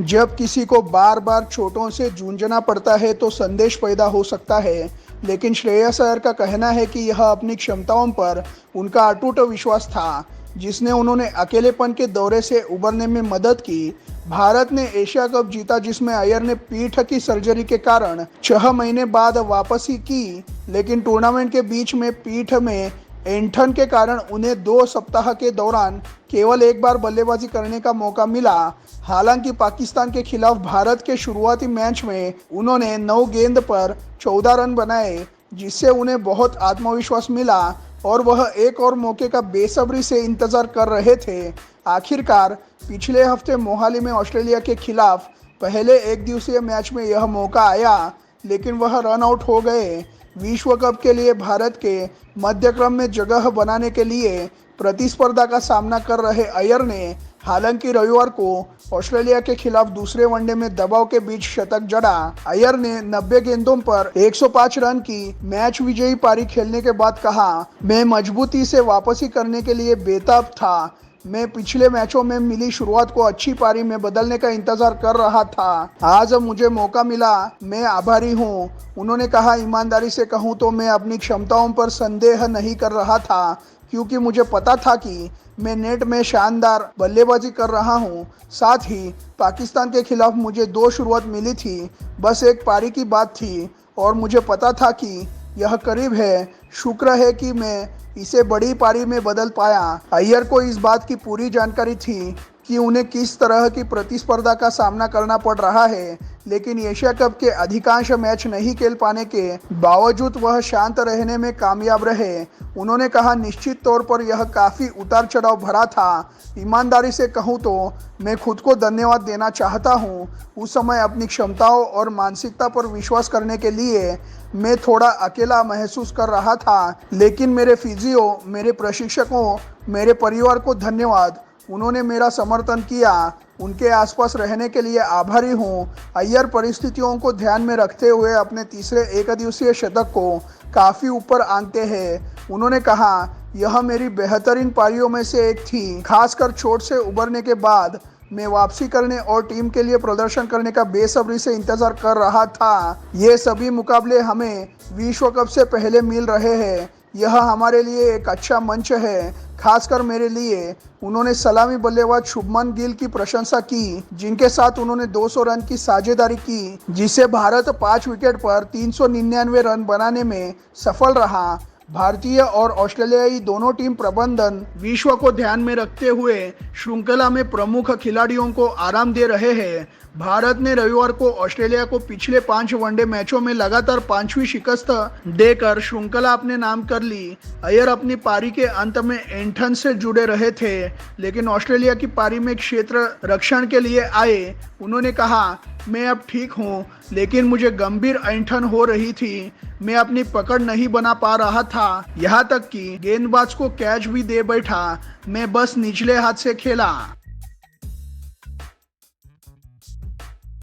जब किसी को बार बार चोटों से जूझना पड़ता है तो संदेश पैदा हो सकता है, लेकिन श्रेयस अय्यर का कहना है कि यह अपनी क्षमताओं पर उनका अटूट विश्वास था, जिसने उन्होंने अकेलेपन के दौरे से उबरने में मदद की। भारत ने एशिया कप जीता, जिसमें अय्यर ने पीठ की सर्जरी के कारण 6 महीने बाद वापसी की, लेकिन टूर्नामेंट के बीच में पीठ में ऐंठन के कारण उन्हें 2 सप्ताह के दौरान केवल एक बार बल्लेबाजी करने का मौका मिला। हालांकि पाकिस्तान के खिलाफ भारत के शुरुआती मैच में उन्होंने 9 गेंद पर 14 रन बनाए, जिससे उन्हें बहुत आत्मविश्वास मिला और वह एक और मौके का बेसब्री से इंतजार कर रहे थे। आखिरकार पिछले हफ्ते मोहाली में ऑस्ट्रेलिया के खिलाफ पहले एक दिवसीय मैच में यह मौका आया, लेकिन वह रन आउट हो गए। विश्व कप के लिए भारत के मध्यक्रम में जगह बनाने के लिए प्रतिस्पर्धा का सामना कर रहे अय्यर ने हालांकि रविवार को ऑस्ट्रेलिया के खिलाफ दूसरे वनडे में दबाव के बीच शतक जड़ा। अय्यर ने 90 गेंदों पर 105 रन की मैच विजयी पारी खेलने के बाद कहा, मैं मजबूती से वापसी करने के लिए बेताब था। मैं पिछले मैचों में मिली शुरुआत को अच्छी पारी में बदलने का इंतजार कर रहा था। आज मुझे मौका मिला, मैं आभारी हूँ। उन्होंने कहा, ईमानदारी से कहूँ तो मैं अपनी क्षमताओं पर संदेह नहीं कर रहा था, क्योंकि मुझे पता था कि मैं नेट में शानदार बल्लेबाजी कर रहा हूँ। साथ ही पाकिस्तान के खिलाफ मुझे 2 शुरुआत मिली थी, बस एक पारी की बात थी और मुझे पता था कि यह करीब है। शुक्र है कि मैं इसे बड़ी पारी में बदल पाया। अय्यर को इस बात की पूरी जानकारी थी कि उन्हें किस तरह की प्रतिस्पर्धा का सामना करना पड़ रहा है, लेकिन एशिया कप के अधिकांश मैच नहीं खेल पाने के बावजूद वह शांत रहने में कामयाब रहे। उन्होंने कहा, निश्चित तौर पर यह काफ़ी उतार चढ़ाव भरा था। ईमानदारी से कहूँ तो मैं खुद को धन्यवाद देना चाहता हूँ। उस समय अपनी क्षमताओं और मानसिकता पर विश्वास करने के लिए मैं थोड़ा अकेला महसूस कर रहा था, लेकिन मेरे फिजियो, मेरे प्रशिक्षकों, मेरे परिवार को धन्यवाद। उन्होंने मेरा समर्थन किया। उनके आसपास रहने के लिए आभारी हूँ। अय्यर परिस्थितियों को ध्यान में रखते हुए अपने तीसरे एकदिवसीय शतक को काफ़ी ऊपर आंकते हैं। उन्होंने कहा, यह मेरी बेहतरीन पारियों में से एक थी। खासकर चोट से उबरने के बाद मैं वापसी करने और टीम के लिए प्रदर्शन करने का बेसब्री से इंतजार कर रहा था। ये सभी मुकाबले हमें विश्व कप से पहले मिल रहे हैं। यह हमारे लिए एक अच्छा मंच है, खासकर मेरे लिए। उन्होंने सलामी बल्लेबाज शुभमन गिल की प्रशंसा की, जिनके साथ उन्होंने 200 रन की साझेदारी की, जिससे भारत 5 विकेट पर 399 रन बनाने में सफल रहा। भारतीय और ऑस्ट्रेलियाई दोनों टीम प्रबंधन विश्व को ध्यान में रखते हुए श्रृंखला में प्रमुख खिलाड़ियों को आराम दे रहे हैं। भारत ने रविवार को ऑस्ट्रेलिया को पिछले 5 वनडे मैचों में लगातार 5वीं शिकस्त देकर श्रृंखला अपने नाम कर ली। अय्यर अपनी पारी के अंत में ऐंठन से जुड़े रहे थे, लेकिन ऑस्ट्रेलिया की पारी में क्षेत्र रक्षण के लिए आए। उन्होंने कहा, मैं अब ठीक हूँ, लेकिन मुझे गंभीर ऐंठन हो रही थी। मैं अपनी पकड़ नहीं बना पा रहा था, यहाँ तक कि गेंदबाज को कैच भी दे बैठा। मैं बस निचले हाथ से खेला।